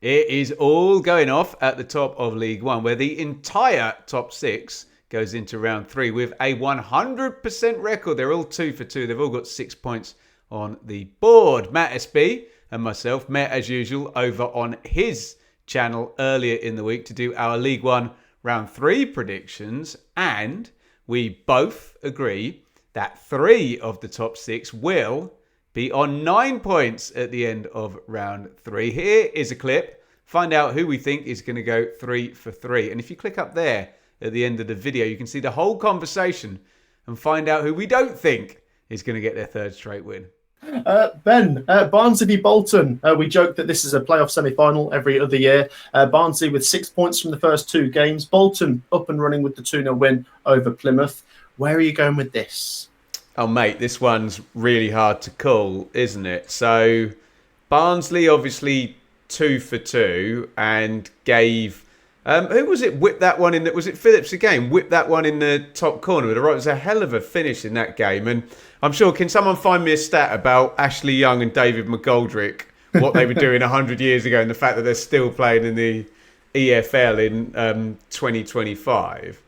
It is all going off at the top of League One, where the entire top six goes into round three with a 100% record. They're all 2 for 2. They've all got 6 points on the board. Matt SB and myself met as usual over on his channel earlier in the week to do our League One round three predictions. And we both agree that 3 of the top 6 will be on 9 points at the end of round 3. Here is a clip. Find out who we think is going to go 3 for 3. And if you click up there at the end of the video, you can see the whole conversation and find out who we don't think is going to get their third straight win. Ben, Barnsley v Bolton. We joke that this is a playoff semi-final every other year. Barnsley with 6 points from the first 2 games. Bolton up and running with the 2-0 win over Plymouth. Where are you going with this? Oh, mate, this one's really hard to call, isn't it? So, Barnsley obviously 2 for 2 and gave... who was it whipped that one in? Was it Phillips again? Whipped that one in the top corner. It was a hell of a finish in that game. And I'm sure, can someone find me a stat about Ashley Young and David McGoldrick, what they were doing 100 years ago and the fact that they're still playing in the EFL in 2025?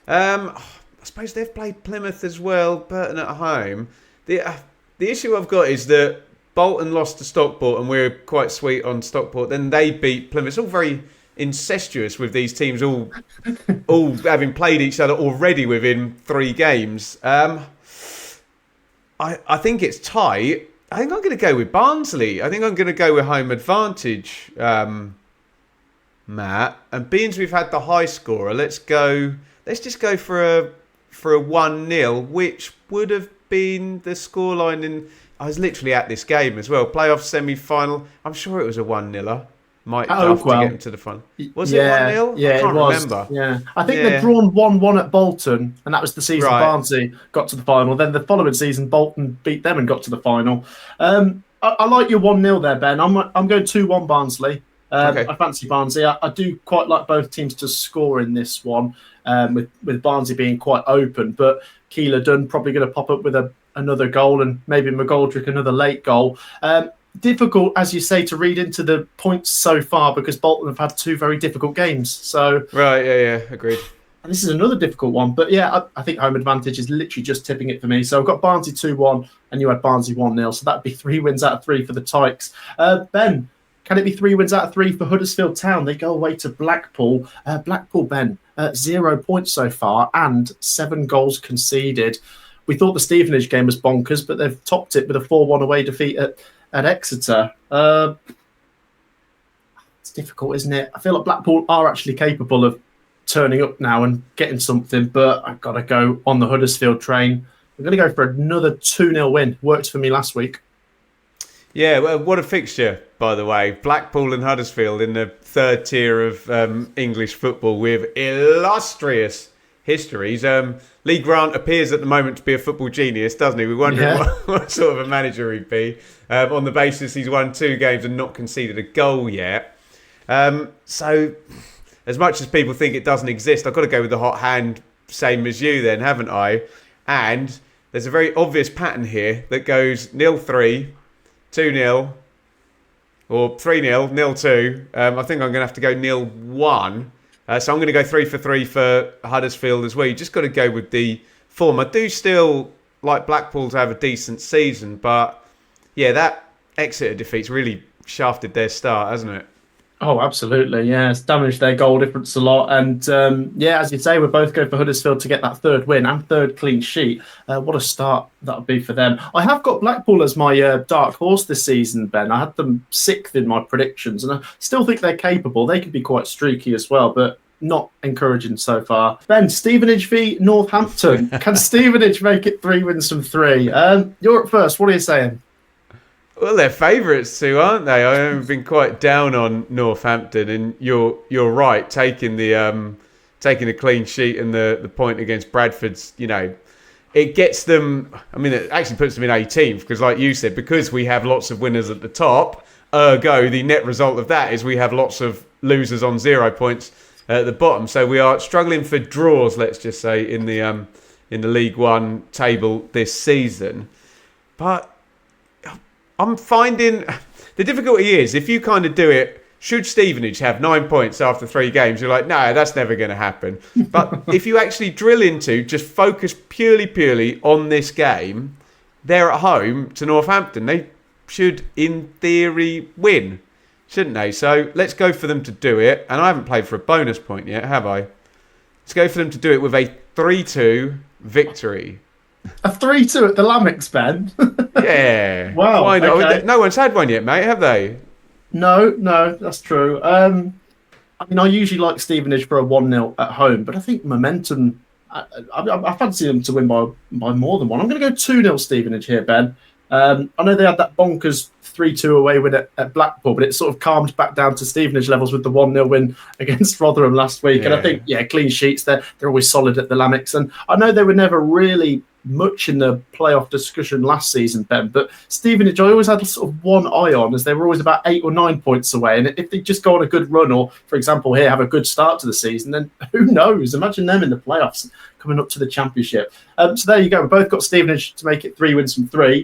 I suppose they've played Plymouth as well, Burton at home. The issue I've got is that Bolton lost to Stockport and we're quite sweet on Stockport. Then they beat Plymouth. It's all very incestuous with these teams all having played each other already within 3 games. I think it's tight. I think I'm going to go with Barnsley. I think I'm going to go with home advantage, Matt. And being we've had the high scorer, let's just go for a 1-0, which would have been the scoreline in... I was literally at this game as well. Playoff semi-final. I'm sure it was a 1-0. Mike Duff to get into the final. Was it 1-0? Yeah, I can't remember. Yeah, I think they'd drawn 1-1 at Bolton, and that was the season Barnsley got to the final. Then the following season, Bolton beat them and got to the final. I like your 1-0 there, Ben. I'm going 2-1 Barnsley. Okay. I fancy Barnsley. I do quite like both teams to score in this one, with Barnsley being quite open. But Keeler Dunn probably going to pop up with another goal and maybe McGoldrick another late goal. Difficult, as you say, to read into the points so far because Bolton have had 2 very difficult games. So Agreed. And this is another difficult one. But yeah, I think home advantage is literally just tipping it for me. So I've got Barnsley 2-1 and you had Barnsley 1-0. So that'd be 3 wins out of 3 for the Tykes. Ben, can it be 3 wins out of 3 for Huddersfield Town? They go away to Blackpool. Blackpool, Ben, 0 points so far and 7 goals conceded. We thought the Stevenage game was bonkers, but they've topped it with a 4-1 away defeat at Exeter. It's difficult, isn't it? I feel like Blackpool are actually capable of turning up now and getting something, but I've got to go on the Huddersfield train. I'm going to go for another 2-0 win. Worked for me last week. Yeah, well, what a fixture, by the way. Blackpool and Huddersfield in the 3rd tier of English football with illustrious histories. Lee Grant appears at the moment to be a football genius, doesn't he? We're wondering what sort of a manager he'd be on the basis he's won 2 games and not conceded a goal yet. So, as much as people think it doesn't exist, I've got to go with the hot hand, same as you then, haven't I? And there's a very obvious pattern here that goes 0-3, 2-0, or 3-0, 0-2. I think I'm going to have to go 0-1. So I'm going to go 3 for 3 for Huddersfield as well. You just got to go with the form. I do still like Blackpool to have a decent season, but yeah, that Exeter defeat's really shafted their start, hasn't it? Oh, absolutely. Yeah, it's damaged their goal difference a lot. And as you say, we're both going for Huddersfield to get that 3rd win and 3rd clean sheet. What a start that would be for them. I have got Blackpool as my dark horse this season, Ben. I had them 6th in my predictions, and I still think they're capable. They could be quite streaky as well, but not encouraging so far. Ben, Stevenage v Northampton. Can Stevenage make it 3 wins from 3? You're up first. What are you saying? Well, they're favourites too, aren't they? I've been quite down on Northampton, and you're right. Taking the clean sheet and the point against Bradford's, it gets them. I mean, it actually puts them in 18th because, like you said, because we have lots of winners at the top. Ergo, the net result of that is we have lots of losers on 0 points at the bottom. So we are struggling for draws, let's just say, in the League One table this season, but I'm finding the difficulty is if you kind of do it should Stevenage have 9 points after 3 games, you're like, no, that's never going to happen. But if you actually drill into, just focus purely on this game, they're at home to Northampton. They should, in theory, win, shouldn't they? So let's go for them to do it. And I haven't played for a bonus point yet, have I? Let's go for them to do it with a 3-2 victory. A 3-2 at the Lamex, Ben. Yeah. Wow. Why not? Okay. No one's had one yet, mate, have they? No, that's true. I mean, I usually like Stevenage for a 1-0 at home, but I think momentum, I fancy them to win by more than one. I'm going to go 2-0 Stevenage here, Ben. I know they had that bonkers 3-2 away win at Blackpool, but it sort of calmed back down to Stevenage levels with the 1-0 win against Rotherham last week. And I think, clean sheets, they're always solid at the Lamex. And I know they were never really much in the playoff discussion last season, Ben, but Stevenage, I always had sort of one eye on, as they were always about 8 or 9 points away. And if they just go on a good run, or for example here, have a good start to the season, then who knows? Imagine them in the playoffs coming up to the Championship. So there you go. We both got Stevenage to make it 3 wins from 3.